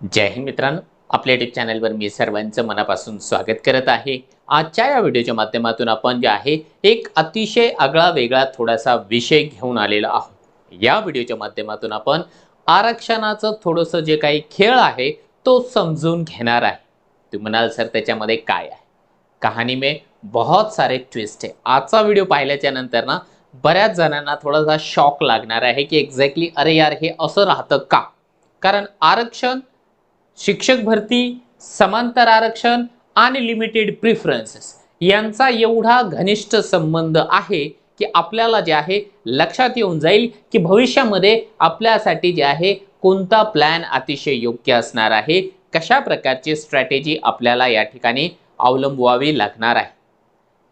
जय हिंद मित्रांनो, आपल्या युट्यूब चॅनलवर मी सर्वांचं मनापासून स्वागत करत आहे। आजच्या या व्हिडिओच्या माध्यमातून आपण जे आहे एक अतिशय आगळा वेगळा थोडासा विषय घेऊन आलेला आहोत। या व्हिडिओच्या माध्यमातून आपण आरक्षणाचं थोडंसं जे काही खेळ आहे तो समजून घेणार आहे। तुम्ही म्हणाल सर त्याच्यामध्ये काय आहे? कहाणी में बहुत सारे ट्विस्ट है। आजचा व्हिडिओ पाहिल्याच्या नंतर ना बऱ्याच जणांना थोडासा शॉक लागणार आहे की एक्झॅक्टली अरे यार हे असं राहतं का? कारण आरक्षण, शिक्षक भरती, समांतर आरक्षण आणि लिमिटेड प्रिफरन्सेस यांचा एवढा घनिष्ठ संबंध आहे की आपल्याला जे आहे लक्षात येऊन जाईल की भविष्यामध्ये आपल्यासाठी जे आहे कोणता प्लॅन अतिशय योग्य असणार आहे, कशा प्रकारची स्ट्रॅटेजी आपल्याला या ठिकाणी अवलंबवावी लागणार आहे।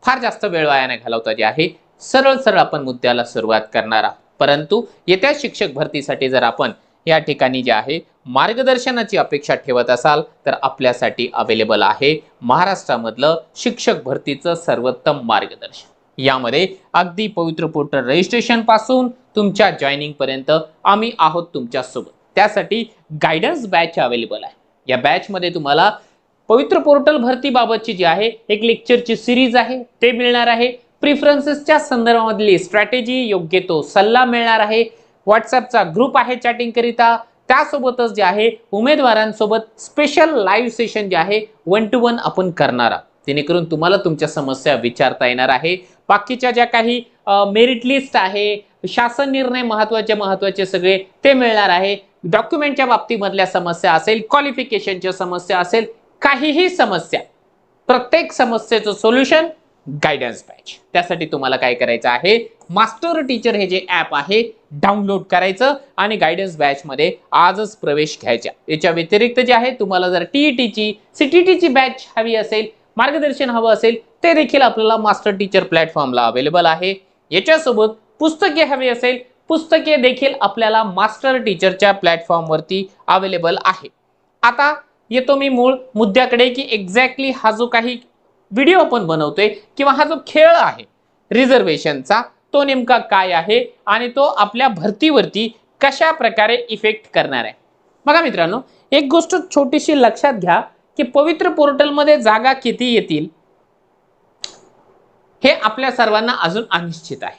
फार जास्त वेळ वाया न घालवता जे आहे सरळ सरळ आपण मुद्द्याला सुरुवात करणार आहोत। परंतु येत्या शिक्षक भरतीसाठी जर आपण या ठिकाणी जे आहे मार्गदर्शनाची अपेक्षा ठेवत असाल तर आपल्यासाठी अवेलेबल आहे महाराष्ट्रामधलं शिक्षक भरतीचं सर्वोत्तम मार्गदर्शन। यामध्ये अगदी पवित्र पोर्टल रजिस्ट्रेशन पासून तुमच्या जॉइनिंग पर्यंत आम्ही आहोत तुमच्या सोबत। त्यासाठी गायडन्स बॅच अवेलेबल आहे। या बॅच मध्ये तुम्हाला पवित्र पोर्टल भरती बाबतची जी आहे एक लेक्चरची सिरीज आहे ते मिळणार आहे। प्रिफरन्सेसच्या संदर्भामधली स्ट्रॅटेजी, योग्य तो सल्ला मिळणार आहे। व्हॉट्सअपचा ग्रुप आहे चॅटिंग करिता। त्यासोबतच जे आहे उमेदवारांसोबत स्पेशल लाईव्ह सेशन जे आहे 1 to 1 आपण करणार आहोत, जेणेकरून तुम्हाला तुमच्या समस्या विचारता येणार आहे। बाकीच्या ज्या काही मेरिट लिस्ट आहे, शासन निर्णय महत्त्वाचे सगळे ते मिळणार आहे। डॉक्युमेंटच्या बाबतीमधल्या समस्या असेल, क्वालिफिकेशनच्या समस्या असेल, काहीही समस्या, प्रत्येक समस्येचं सोल्युशन गायडन्स बॅच। त्यासाठी तुम्हाला काय करायचं आहे, मास्टर टीचर हे जे ॲप आहे डाउनलोड करायचं आणि गायडन्स बॅच मध्ये आजच प्रवेश घ्यायचा। याच्या व्यतिरिक्त जे आहे तुम्हाला जर टीईटीची, सीटीटीची बॅच हवी असेल, मार्गदर्शन हवं असेल, ते देखील आपल्याला मास्टर टीचर प्लॅटफॉर्मला अवेलेबल आहे। याच्यासोबत पुस्तके हवी असेल, पुस्तके देखील आपल्याला मास्टर टीचरच्या प्लॅटफॉर्मवरती अवेलेबल आहे। आता येतो मी मूळ मुद्द्याकडे की एक्झॅक्टली हा जो काही व्हिडिओ आपण बनवतोय किंवा हा जो खेळ आहे रिझर्वेशनचा तो नेमका काय आहे आणि तो आपल्या भरतीवरती कशा प्रकारे इफेक्ट करणार आहे। बघा मित्रांनो, एक गोष्ट छोटीशी लक्षात घ्या की पवित्र पोर्टलमध्ये जागा किती येतील हे आपल्या सर्वांना अजून अनिश्चित आहे।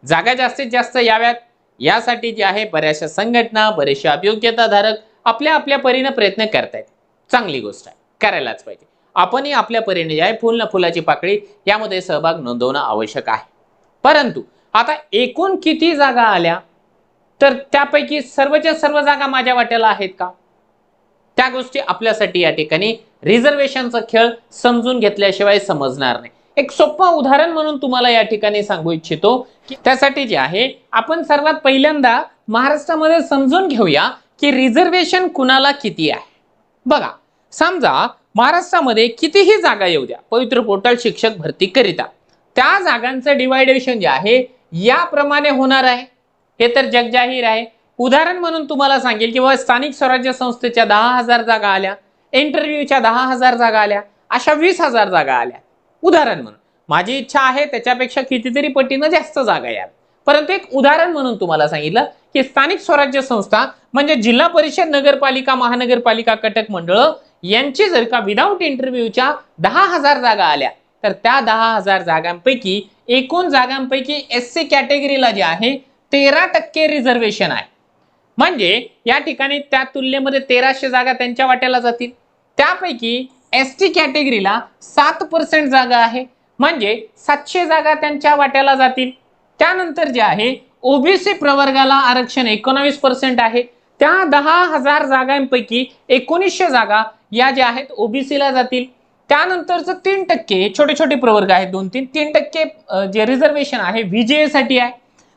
जागा जास्तीत जास्त याव्यात यासाठी जे आहे बऱ्याचशा संघटना, बरेचशे अभियोग्यताधारक आपल्या आपल्या परीने प्रयत्न करतायत। चांगली गोष्ट आहे, करायलाच पाहिजे। आपणही आपल्या परीने जे आहे फुल ना फुलाची पाकळी यामध्ये सहभाग नोंदवणं आवश्यक आहे। परंतु आता एकूण किती जागा आल्या तर त्यापैकी सर्वच्या सर्व जागा माझ्या वाट्याला आहेत का? त्या गोष्टी आपल्यासाठी या ठिकाणी रिझर्वेशनचा खेळ समजून घेतल्याशिवाय समजणार नाही। एक सोपं उदाहरण म्हणून तुम्हाला या ठिकाणी सांगू इच्छितो की त्यासाठी जे आहे आपण सर्वात पहिल्यांदा महाराष्ट्रामध्ये समजून घेऊया की रिझर्वेशन कुणाला किती आहे। बघा, समजा महाराष्ट्रामध्ये कितीही जागा येऊ द्या पवित्र पोर्टल शिक्षक भरती करिता, त्या जागांचं डिवायडेशन जे आहे याप्रमाणे होणार आहे, हे तर जगजाहीर आहे। उदाहरण म्हणून तुम्हाला सांगेल की स्थानिक स्वराज्य संस्थेच्या 10,000 जागा आल्या, इंटरव्ह्यूच्या 10,000 जागा आल्या, अशा 20,000 जागा आल्या। उदाहरण म्हणून माझी इच्छा आहे त्याच्यापेक्षा कितीतरी पटीनं जास्त जागा याव्या, परंतु एक उदाहरण म्हणून तुम्हाला सांगितलं की स्थानिक स्वराज्य संस्था म्हणजे जिल्हा परिषद, नगरपालिका, महानगरपालिका, कटक मंडळ यांची जर का विदाऊट इंटरव्ह्यूच्या 10,000 जागा आल्या तर त्या 10,000 जागांपैकी एकूण जागांपैकी एससी कॅटेगरीला जे आहे 13% रिझर्वेशन आहे। म्हणजे या ठिकाणी त्या तुलनेमध्ये 1300 जागा त्यांच्या वाट्याला जातील। त्यापैकी एसटी कॅटेगरीला 7% जागा आहे, म्हणजे 700 जागा त्यांच्या वाट्याला जातील। त्यानंतर जे आहे ओबीसी प्रवर्गाला आरक्षण 19% आहे, त्या 10,000 जागांपैकी 1900 जागा या ज्या आहेत ओबीसीला जातील। त्यानंतरचं 3% छोटे छोटे प्रवर्ग आहेत, 2-3% जे रिझर्वेशन आहे व्हीजीए साठी आहे।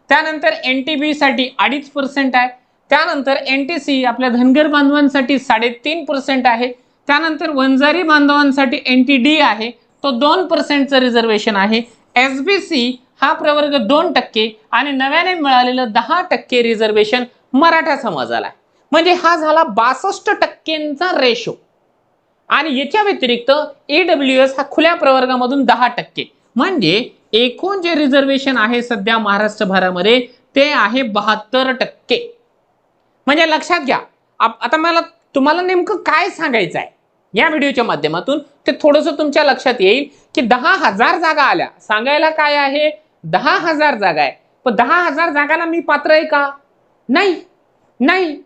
त्यानंतर एनटीबी साठी 2.5% आहे। त्यानंतर एनटीसी आपल्या धनगर बांधवांसाठी 3.5% आहे। त्यानंतर वंजारी बांधवांसाठी एनटीडी आहे, तो 2% रिझर्वेशन आहे। एसबीसी हा प्रवर्ग 2% आणि नव्याने मिळालेलं 10% रिझर्वेशन मराठा समाजाला आहे। म्हणजे हा झाला 62% रेशो। आणि याच्या व्यतिरिक्त ईडब्ल्यूएस हा खुल्या प्रवर्गामधून 10%, म्हणजे एकूण जे रिझर्वेशन आहे सध्या महाराष्ट्रभरामध्ये ते आहे 72%। म्हणजे लक्षात घ्या, आता मला तुम्हाला नेमकं काय सांगायचं आहे या व्हिडिओच्या माध्यमातून ते थोडंसं तुमच्या लक्षात येईल की 10,000 जागा आल्या, सांगायला काय आहे 10,000 जागा आहे, पण 10,000 जागाला मी पात्र आहे का? नाही नाही.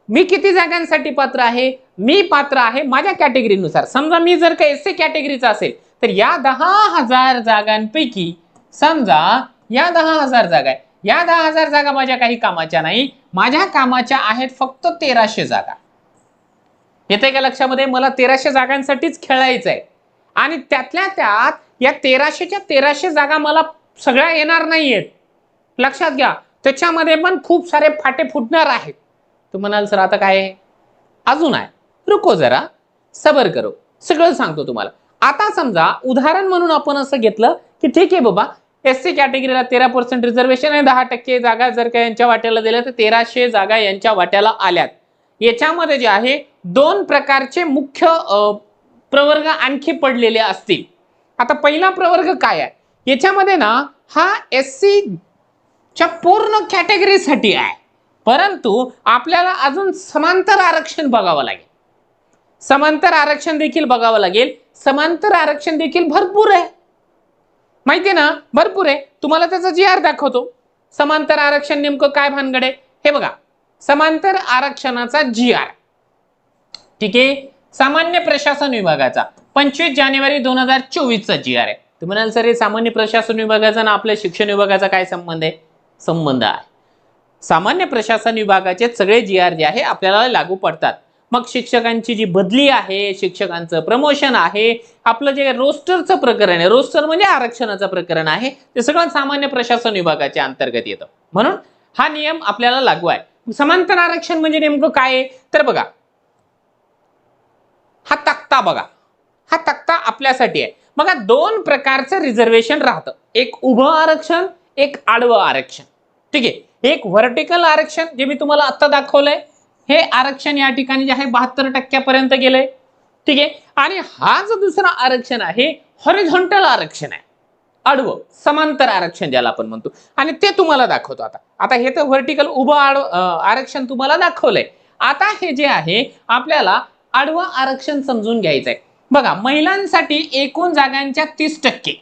मी किती जागांसाठी पात्र आहे? मी पात्र आहे माझ्या कॅटेगरीनुसार. समजा मी जर का एससी कॅटेगरीचा असेल तर या 10,000 जागांपैकी समजा या 10,000 जागा आहे, या 10,000 जागा माझ्या काही कामाच्या नाही, माझ्या कामाच्या आहेत फक्त 1,300 जागा. येते का लक्षामध्ये? मला 1,300 जागांसाठीच खेळायचं आहे आणि त्यातल्या त्यात या 1,300च्या 1,300 जागा मला सगळ्या येणार नाहीयेत. लक्षात घ्या, त्याच्यामध्ये पण खूप सारे फाटे फुटणार आहेत. तू म्हणाल सर आता काय अजून आहे, रुको जरा, सबर करो, सगळं सांगतो तुम्हाला. आता समजा उदाहरण म्हणून आपण असं घेतलं की ठीक आहे बाबा, एससी कॅटेगरीला 13% रिझर्वेशन आहे, 10% जागा जर का यांच्या वाट्याला दिल्या तर 1,300 जागा यांच्या वाट्याला आल्यात. याच्यामध्ये जे आहे 2 प्रकारचे मुख्य प्रवर्ग आणखी पडलेले असतील. आता पहिला प्रवर्ग काय आहे याच्यामध्ये ना, हा एससी च्या पूर्ण कॅटेगरीसाठी आहे, परंतु आपल्याला अजून समांतर आरक्षण बघावं लागेल. समांतर आरक्षण देखील बघावं लागेल. समांतर आरक्षण देखील भरपूर आहे, माहितीये ना, भरपूर आहे. तुम्हाला त्याचा GR दाखवतो. समांतर आरक्षण नेमकं काय भानगड आहे हे बघा. समांतर आरक्षणाचा GR, ठीक आहे, सामान्य प्रशासन विभागाचा 25 जानेवारी 2024 चा GR आहे. तुम्ही म्हणाल सर हे सामान्य प्रशासन विभागाचा ना आपल्या शिक्षण विभागाचा काय संबंध आहे? संबंध आहे. सामान्य प्रशासन विभागाचे सगळे GR जे आहे आपल्याला लागू पडतात. मग शिक्षकांची जी बदली आहे, शिक्षकांचं प्रमोशन आहे, आपलं जे रोस्टरचं प्रकरण आहे, रोस्टर म्हणजे आरक्षणाचं प्रकरण आहे, ते सगळं सामान्य प्रशासन विभागाच्या अंतर्गत येतं. म्हणून हा नियम आपल्याला लागू आहे. समांतर आरक्षण म्हणजे नेमकं काय आहे तर बघा, हा तक्ता बघा, हा तक्ता आपल्यासाठी आहे. बघा 2 प्रकारचं रिझर्वेशन राहतं, एक उभं आरक्षण, एक आडवं आरक्षण. ठीक आहे, एक व्हर्टिकल आरक्षण जे मी तुम्हाला आता दाखवलंय, हे आरक्षण या ठिकाणी जे आहे 72% पर्यंत गेलंय. ठीक आहे, आणि हा जो दुसरा आरक्षण आहे हॉरिझॉन्टल आरक्षण आहे, आडवं समांतर आरक्षण ज्याला आपण म्हणतो, आणि ते तुम्हाला दाखवतो. आता हे तर व्हर्टिकल उभं आरक्षण तुम्हाला दाखवलंय. आता हे जे आहे आपल्याला आडवं आरक्षण समजून घ्यायचंय. बघा, महिलांसाठी एकूण जागांच्या 30%,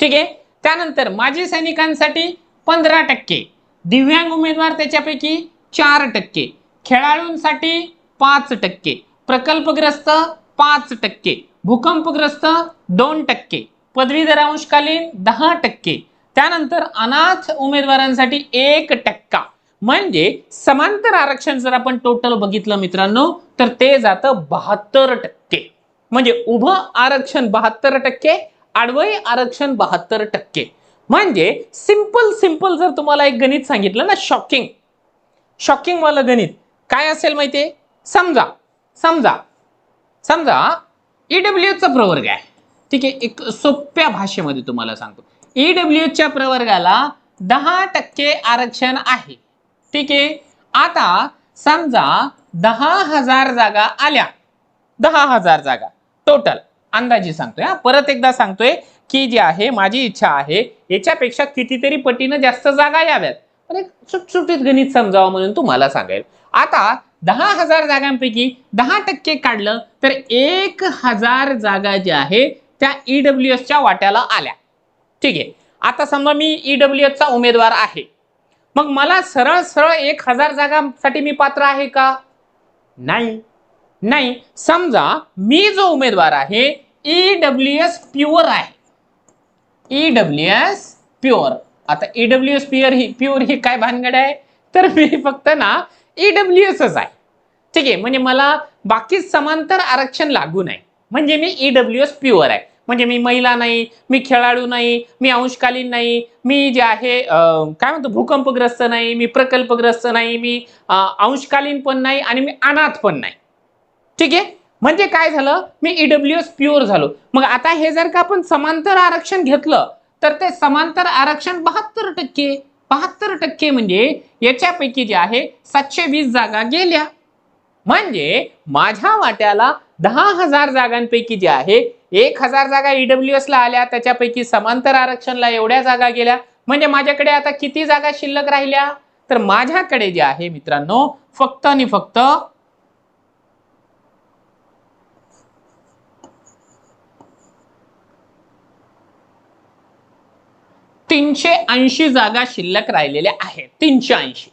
ठीक आहे, त्यानंतर माजी सैनिकांसाठी 15%, दिव्यांग उमेदवार त्याच्यापैकी 4%, खेळाडूंसाठी 5%, प्रकल्पग्रस्त 5%, भूकंपग्रस्त 2%, पदवीधर अंशकालीन 10%, त्यानंतर अनाथ उमेदवारांसाठी 1%. म्हणजे समांतर आरक्षण जर आपण टोटल बघितलं मित्रांनो तर ते जातं 72%. म्हणजे उभं आरक्षण 72%, आडवं आरक्षण 72%. म्हणजे सिंपल जर तुम्हाला एक गणित सांगितलं ना, शॉकिंग वाला गणित काय असेल माहितीये? समजा EWH चा प्रवर्ग आहे, ठीक आहे, एक सोप्या भाषेमध्ये तुम्हाला सांगतो. EWH च्या प्रवर्गाला 10% आरक्षण आहे. ठीक आहे, आता समजा 10,000 जागा आल्या, 10,000 जागा टोटल अंदाजे सांगतोय, परत एकदा सांगतोय की जे आहे माझी इच्छा आहे याच्यापेक्षा कितीतरी पटीनं जास्त जागा याव्यात. पण एक सुटसुटीत गणित समजावं म्हणून तुम्हाला सांगेल. आता 10,000 जागांपैकी 10% काढलं तर 1,000 जागा ज्या आहे त्या EWH च्या वाट्याला आल्या. ठीक आहे, आता समजा मी EWH चा उमेदवार आहे, मग मला सरळ 1,000 जागांसाठी मी पात्र आहे का? नाही. समजा मी जो उमेदवार आहे EWH प्युअर आहे, EWH प्युअर. आता EWH प्युअर ही काय भानगड आहे तर मी फक्त ना EWHच आहे. ठीक आहे, म्हणजे मला बाकी समांतर आरक्षण लागू नाही, म्हणजे मी EWH प्युअर आहे. म्हणजे मी महिला नाही, मी खेळाडू नाही, मी अंशकालीन नाही, मी जे आहे काय म्हणतो भूकंपग्रस्त नाही, मी प्रकल्पग्रस्त नाही, मी अंशकालीन पण नाही आणि मी अनाथ पण नाही. ठीक आहे, म्हणजे काय झालं, मी EWH प्युअर झालो. मग आता हे जर का आपण समांतर आरक्षण घेतलं तर ते समांतर आरक्षण 72% म्हणजे याच्यापैकी जे आहे 720 जागा गेल्या. म्हणजे माझ्या वाट्याला 10,000 जागांपैकी जे आहे 1,000 जागा EWH ला आल्या, त्याच्यापैकी समांतर आरक्षणला एवढ्या जागा गेल्या. म्हणजे माझ्याकडे आता किती जागा शिल्लक राहिल्या तर माझ्याकडे जे आहे मित्रांनो फक्त आणि फक्त 380 जागा शिल्लक राहिलेल्या आहेत. 380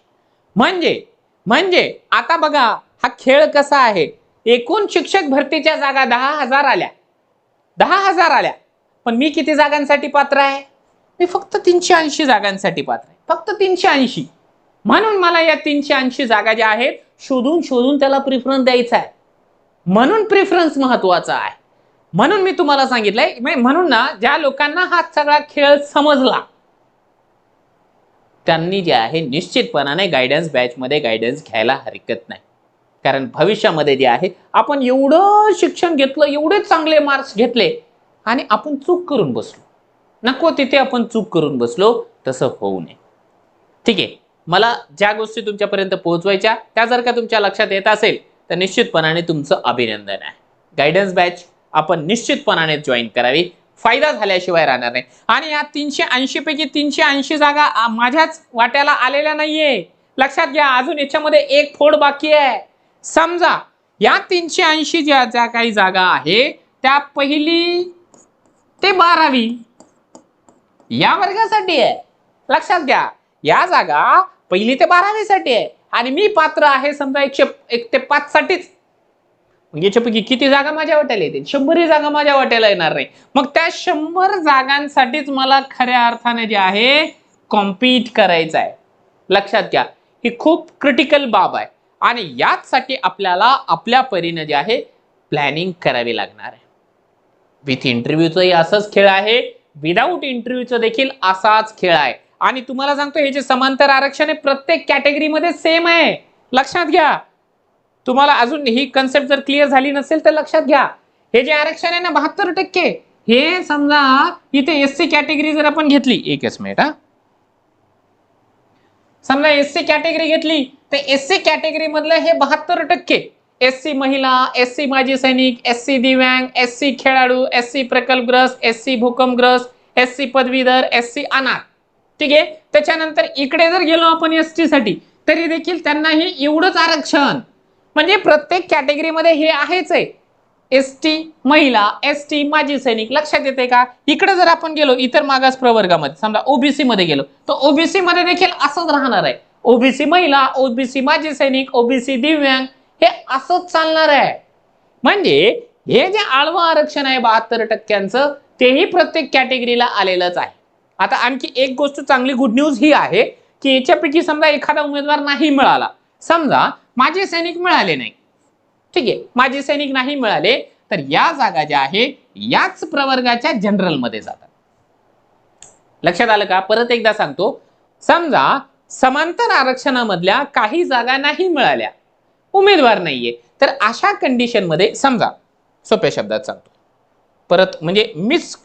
म्हणजे म्हणजे आता बघा हा खेळ कसा आहे. एकूण शिक्षक भरतीच्या जागा 10,000 आल्या, 10,000 आल्या, पण मी किती जागांसाठी पात्र आहे? मी फक्त 380 जागांसाठी पात्र आहे, फक्त 380. म्हणून मला या 380 जागा ज्या आहेत शोधून शोधून त्याला प्रिफरन्स द्यायचा आहे. म्हणून प्रिफरन्स महत्वाचा आहे. म्हणून मी तुम्हाला सांगितलंय, म्हणून ना ज्या लोकांना हा सगळा खेळ समजला त्यांनी जे आहे निश्चितपणाने गायडन्स बॅच मध्ये गायडन्स घ्यायला हरकत नाही. कारण भविष्यामध्ये जे आहे आपण एवढं शिक्षण घेतलं, एवढे चांगले मार्क्स घेतले आणि आपण चूक करून बसलो. नको तिथे आपण चूक करून बसलो, तसं होऊ नये. ठीक आहे, मला ज्या गोष्टी तुमच्यापर्यंत पोहोचवायच्या त्या जर का तुमच्या लक्षात येत असेल तर निश्चितपणाने तुमचं अभिनंदन आहे. गायडन्स बॅच आपण निश्चितपणाने जॉईन करावी, फायदा झाल्याशिवाय राहणार नाही. आणि या 380 पैकी 380 जागा माझ्याच वाट्याला आलेल्या नाहीये, लक्षात घ्या. अजून याच्यामध्ये एक फोड बाकी आहे. समजा या 380 ज्या काही जागा आहे त्या 1ली ते 12वी या वर्गासाठी आहे. लक्षात घ्या, या जागा 1ली ते 12वी साठी आहे आणि मी पात्र आहे समजा 101 ते 5 साठीच. याच्यापैकी किती जागा माझ्या वाट्याला येतील? 100 जागा माझ्या वाट्याला येणार नाही. मग त्या 100 जागांसाठीच मला खऱ्या अर्थाने जे आहे कॉम्पीट करायचं आहे. लक्षात घ्या, ही खूप क्रिटिकल बाब आहे आणि याचसाठी आपल्याला आपल्या परीने जे आहे प्लॅनिंग करावी लागणार आहे. विथ इंटरव्ह्यूचंही असाच खेळ आहे, विदाऊट इंटरव्ह्यूचं देखील असाच खेळ आहे. आणि तुम्हाला सांगतो हे जे समांतर आरक्षण आहे प्रत्येक कॅटेगरीमध्ये सेम आहे. लक्षात घ्या, तुम्हाला अजून ही कन्सेप्ट जर क्लिअर झाली नसेल तर लक्षात घ्या. हे जे आरक्षण आहे ना 72%, हे समजा इथे एससी कॅटेगरी जर आपण घेतली, एकच मिनिट हा, समजा एससी कॅटेगरी घेतली तर एससी कॅटेगरी मधलं हे 72%, एससी महिला, एससी माजी सैनिक, एससी दिव्यांग, एससी खेळाडू, एससी प्रकल्पग्रस्त, एससी भूकंपग्रस्त, एससी पदवीधर, एससी अनाथ. ठीक आहे, त्याच्यानंतर इकडे जर गेलो आपण एसटी साठी तरी देखील त्यांनाही एवढंच आरक्षण. म्हणजे प्रत्येक कॅटेगरीमध्ये हे आहेच आहे. एसटी महिला, एसटी माजी सैनिक, लक्षात येते का? इकडे जर आपण गेलो इतर मागास प्रवर्गामध्ये, समजा ओबीसी मध्ये गेलो तर ओबीसी मध्ये देखील असंच राहणार आहे. ओबीसी महिला, ओबीसी माजी सैनिक, ओबीसी दिव्यांग, हे असंच चालणार आहे. म्हणजे हे जे आडवं आरक्षण आहे 72%, तेही प्रत्येक कॅटेगरीला आलेलंच आहे. आता आणखी एक गोष्ट चांगली गुड न्यूज ही आहे की याच्यापैकी समजा एखादा उमेदवार नाही मिळाला, समजा माजी सैनिक मिळाले नाही, ठीक आहे, माजी सैनिक नाही मिळाले तर या जागा ज्या आहे याच प्रवर्गाच्या जनरल मध्ये जातात. लक्षात आलं का? परत एकदा सांगतो, समजा समांतर आरक्षणामधल्या काही जागा नाही मिळाल्या, उमेदवार नाहीये, तर अशा कंडिशन मध्ये समजा सोप्या शब्दात सांगतो, परत म्हणजे मिस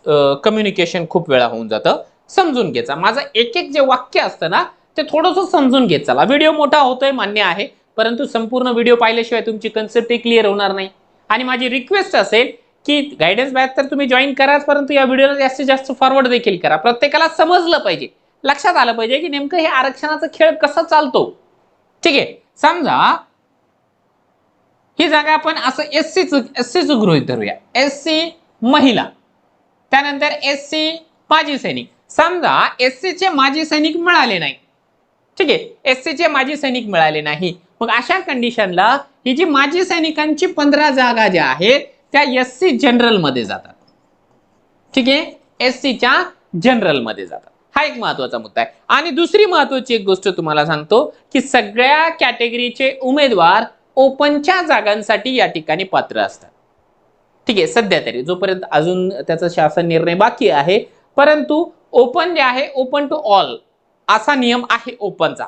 कम्युनिकेशन खूप वेळा होऊन जातं, समजून घ्यायचा. माझं एक एक जे वाक्य असतं ना ते थोडंसं समजून घेत चला. व्हिडिओ मोठा होतोय मान्य आहे, परंतु संपूर्ण व्हिडिओ पाहिल्याशिवाय तुमची कन्सेप्ट क्लिअर होणार नाही. आणि माझी रिक्वेस्ट असेल की गायडन्स बॅच तर तुम्ही जॉईन कराच, परंतु या व्हिडिओला जास्तीत जास्त फॉरवर्ड देखील करा. प्रत्येकाला समजलं पाहिजे, लक्षात आलं पाहिजे की नेमकं हे आरक्षणाचा खेळ कसा चालतो. ठीक आहे, समजा ही जागा आपण असं एससीच गृहीत धरूया, एससी महिला, त्यानंतर एससी माजी सैनिक. समजा एससीचे माजी सैनिक मिळाले नाही, ठीक आहे, एससीचे माजी सैनिक मिळाले नाही, मग अशा कंडिशनला ही जी माजी सैनिकांची 15 जागा ज्या आहेत त्या एससी जनरल मध्ये जातात. ठीक आहे, एससीच्या जनरल मध्ये जातात. हा एक महत्वाचा मुद्दा आहे. आणि दुसरी महत्वाची एक गोष्ट तुम्हाला सांगतो की सगळ्या कॅटेगरीचे उमेदवार ओपनच्या जागांसाठी या ठिकाणी पात्र असतात. ठीक आहे, सध्या तरी जोपर्यंत अजून त्याचा शासन निर्णय बाकी आहे, परंतु ओपन जे आहे ओपन टू ऑल असा नियम आहे ओपनचा.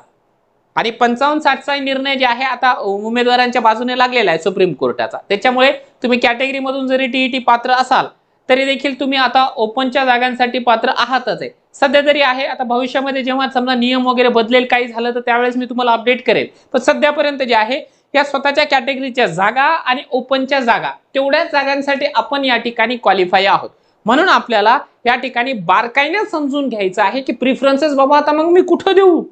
आणि 55-60चा निर्णय जे आहे आता उमेदवारांच्या बाजूने लागलेला आहे सुप्रीम कोर्टाचा. त्याच्यामुळे तुम्ही कॅटेगरी मधून जरी टीईटी पात्र असाल तरी देखील तुम्ही आता ओपनच्या जागांसाठी पात्र आहातच आहे. सध्या तरी आहे, आता भविष्यामध्ये जेव्हा समजा नियम वगैरे बदलेल, काही झालं तर त्यावेळेस मी तुम्हाला अपडेट करेल. पण सध्यापर्यंत जे आहे या स्वतःच्या कॅटेगरीच्या जागा आणि ओपनच्या जागा तेवढ्याच जागांसाठी आपण या ठिकाणी क्वालिफाय आहोत. म्हणून आपल्याला या ठिकाणी बारकाईने समजून घ्यायचं आहे की प्रिफरन्सेस बाबा आता मग मी कुठं देऊ,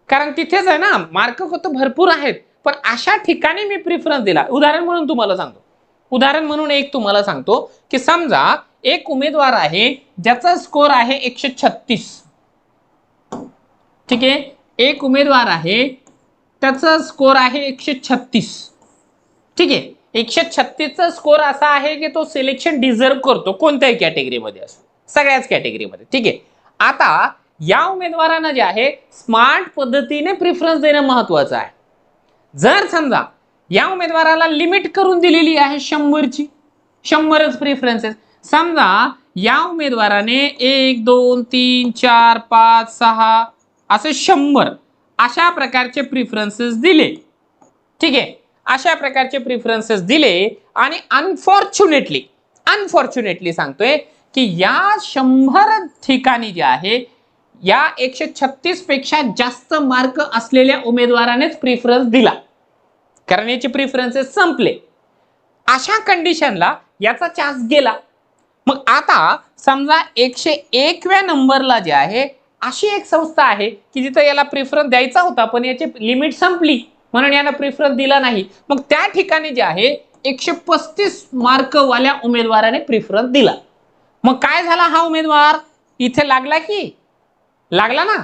कारण तिथेच आहे ना मार्क तर भरपूर आहेत, पण अशा ठिकाणी मी प्रिफरन्स दिला. उदाहरण म्हणून तुम्हाला सांगतो, उदाहरण म्हणून एक तुम्हाला सांगतो की समजा एक उमेदवार आहे ज्याचा स्कोर आहे 136, ठीक आहे, एक उमेदवार आहे, त्याचा स्कोर आहे 136. ठीक आहे, 136चा स्कोर असा आहे की तो सिलेक्शन डिझर्व करतो कोणत्याही कॅटेगरीमध्ये असो, सगळ्याच कॅटेगरीमध्ये. ठीक आहे, आता या उमेदवारांना जे आहे स्मार्ट पद्धतीने प्रिफरन्स देणं महत्वाचं आहे. जर समजा या उमेदवाराला लिमिट करून दिलेली आहे 100ची, 100च प्रिफरन्सेस. समजा या उमेदवाराने 1 2 3 4 5 6 असे 100 अशा प्रकारचे प्रिफरन्सेस दिले. ठीक आहे, अशा प्रकारचे प्रिफरन्सेस दिले आणि अनफॉर्च्युनेटली सांगतोय की या 100 ठिकाणी जे आहे या 136 पेक्षा जास्त मार्क असलेल्या उमेदवारानेच प्रिफरन्स दिला, कारण याचे प्रिफरन्सेस संपले. अशा कंडिशनला याचा चान्स गेला. मग आता समजा 101व्या नंबरला जे आहे अशी एक संस्था आहे की जिथे याला प्रिफरन्स द्यायचा होता पण याची लिमिट संपली म्हणून यानं प्रिफरन्स दिला नाही. मग त्या ठिकाणी जे आहे 135 मार्क वाल्या उमेदवाराने प्रिफरन्स दिला. मग काय झाला, हा उमेदवार इथे लागला की लागला ना,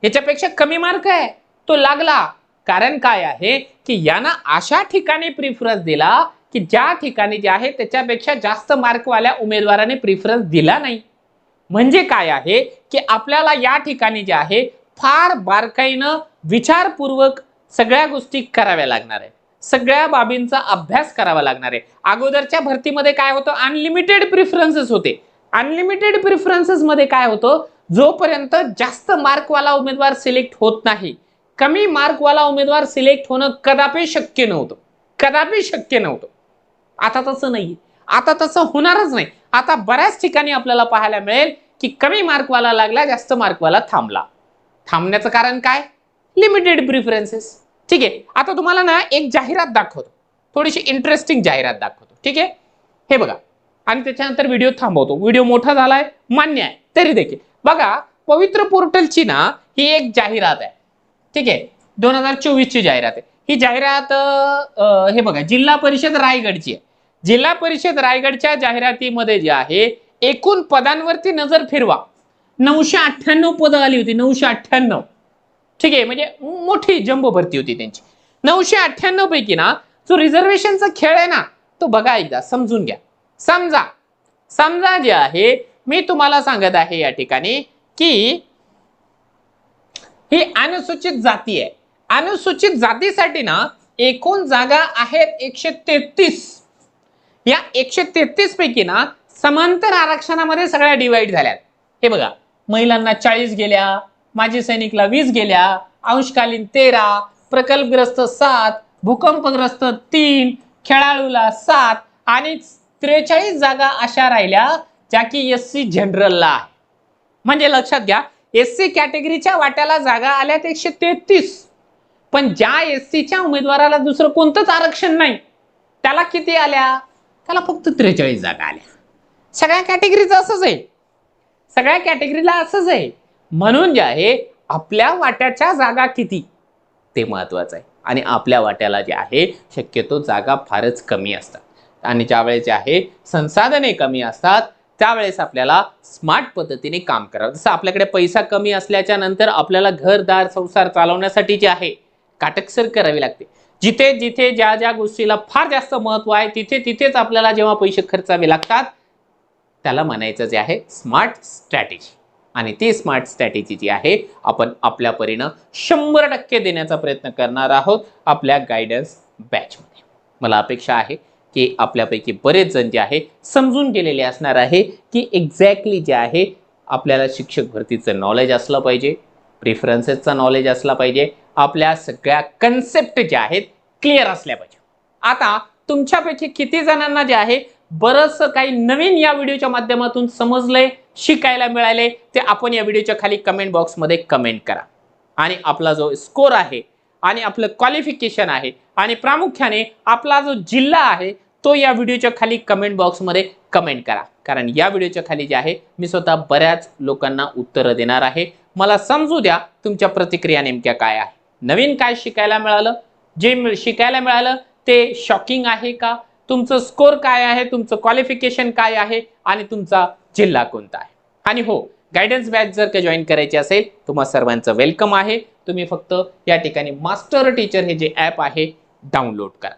याच्यापेक्षा कमी मार्क आहे तो लागला. कारण काय आहे की यानं अशा ठिकाणी प्रिफरन्स दिला की ज्या ठिकाणी जे आहे त्याच्यापेक्षा जास्त मार्कवाल्या उमेदवाराने प्रिफरन्स दिला नाही. म्हणजे काय आहे की आपल्याला या ठिकाणी जे आहे फार बारकाईनं विचारपूर्वक सगळ्या गोष्टी कराव्या लागणार आहे, सगळ्या बाबींचा अभ्यास करावा लागणार आहे. अगोदरच्या भरतीमध्ये काय होतं, अनलिमिटेड प्रिफरन्सेस होते. अनलिमिटेड प्रिफरन्सेस मध्ये काय होतं, जोपर्यंत जास्त मार्कवाला उमेदवार सिलेक्ट होत नाही, कमी मार्कवाला उमेदवार सिलेक्ट होणं कदापि शक्य नव्हतं. आता तसं नाही, आता तसं होणारच नाही. आता बऱ्याच ठिकाणी आपल्याला पाहायला मिळेल की कमी मार्कवाला लागला, जास्त मार्कवाला थांबला. थांबण्याचं कारण काय, लिमिटेड प्रिफरन्सेस. ठीक आहे, आता तुम्हाला ना एक जाहिरात दाखवतो, थोडीशी इंटरेस्टिंग जाहिरात दाखवतो. ठीक आहे, हे बघा आणि त्याच्यानंतर व्हिडिओ थांबवतो. व्हिडिओ मोठा झालाय मान्य आहे, तरी देखील बघा, पवित्र पोर्टलची ना ही एक जाहिरात आहे. ठीक आहे, 2024ची जाहिरात आहे. ही जाहिरात हे बघा जिल्हा परिषद रायगडची आहे. जिल्हा परिषद रायगडच्या जाहिरातीमध्ये जे आहे एकूण पदांवरती नजर फिरवा, 998 पदं आली होती, 998. ठीक आहे, म्हणजे मोठी जम्बो भरती होती त्यांची. 998 पैकी ना जो रिझर्वेशनचा खेळ आहे ना तो बघा एकदा, समजून घ्या. समजा जे आहे मी तुम्हाला सांगत आहे या ठिकाणी की ही अनुसूचित जाती आहे. अनुसूचित जातीसाठी ना एकूण जागा आहेत 133. या 133 पैकी ना समांतर आरक्षणामध्ये सगळ्या डिवाइड झाल्यात. हे बघा, महिलांना 40 गेल्या, माजी सैनिकला 20 गेल्या, अंशकालीन 13, प्रकल्पग्रस्त 7, भूकंपग्रस्त 3, खेळाडूला 7 आणि 43 जागा अशा राहिल्या ज्या की SC जनरलला आहे. म्हणजे लक्षात घ्या, SC कॅटेगरीच्या वाट्याला जागा आल्यात 133, पण ज्या SCच्या उमेदवाराला दुसरं कोणतंच आरक्षण नाही त्याला किती आल्या, त्याला फक्त 43 जागा आल्या. सगळ्या कॅटेगरीचं असंच आहे, सगळ्या कॅटेगरीला असंच आहे. म्हणून जे आहे आपल्या वाट्याच्या जागा किती ते महत्वाचं आहे. आणि आपल्या वाट्याला जे आहे शक्यतो जागा फारच कमी असतात आणि ज्यावेळेस जे आहे संसाधने कमी असतात त्यावेळेस आपल्याला स्मार्ट पद्धतीने काम करावं. जसं आपल्याकडे पैसा कमी असल्याच्या नंतर आपल्याला घरदार संसार चालवण्यासाठी जे आहे काटकसर करावी लागते. जिथे जिथे ज्या ज्या गोष्टीला फार जास्त महत्व आहे तिथे तिथेच आपल्याला जेव्हा पैसे खर्चावे लागतात त्याला म्हणायचं जे आहे स्मार्ट स्ट्रॅटेजी. आणि ती स्मार्ट स्ट्रॅटेजी जी आहे आपण आपल्या परीनं 100% देण्याचा प्रयत्न करणार आहोत आपल्या गायडन्स बॅचमध्ये. मला अपेक्षा आहे की आपल्यापैकी बरेच जण जे आहे समजून गेलेले असणार आहे की एक्झॅक्टली जे आहे आपल्याला शिक्षक भरतीचं नॉलेज असलं पाहिजे, प्रिफरन्सेसचं नॉलेज असला पाहिजे, आपल्या सगळ्या कन्सेप्ट ज्या आहेत क्लिअर असल्या पाहिजे. आता तुमच्यापैकी किती जणांना जे आहे बरंच काही नवीन या व्हिडिओच्या माध्यमातून समजलंय, शिकायला मिळाले ते आपण या व्हिडिओच्या खाली कमेंट बॉक्समध्ये कमेंट करा. आणि आपला जो स्कोर आहे आणि आपलं क्वालिफिकेशन आहे आणि प्रामुख्याने आपला जो जिल्हा आहे तो या व्हिडिओच्या खाली कमेंट बॉक्समध्ये कमेंट करा. कारण या व्हिडिओच्या खाली जे आहे मी स्वतः बऱ्याच लोकांना उत्तरं देणार आहे. मला समजू द्या तुमच्या प्रतिक्रिया नेमक्या काय आहे, नवीन काय शिकायला मिळालं, जे शिकायला मिळालं ते शॉकिंग आहे का, तुमचं स्कोर काय आहे, तुमचं क्वालिफिकेशन काय आहे आणि तुमचा जिल्हा कोणता आहे. आणि हो, गायडन्स बॅच जर का जॉईन करायची असेल तुम्हा सर्वांचं वेलकम आहे. तुम्ही फक्त या ठिकाणी मास्टर टीचर हे जे ॲप आहे डाउनलोड करा.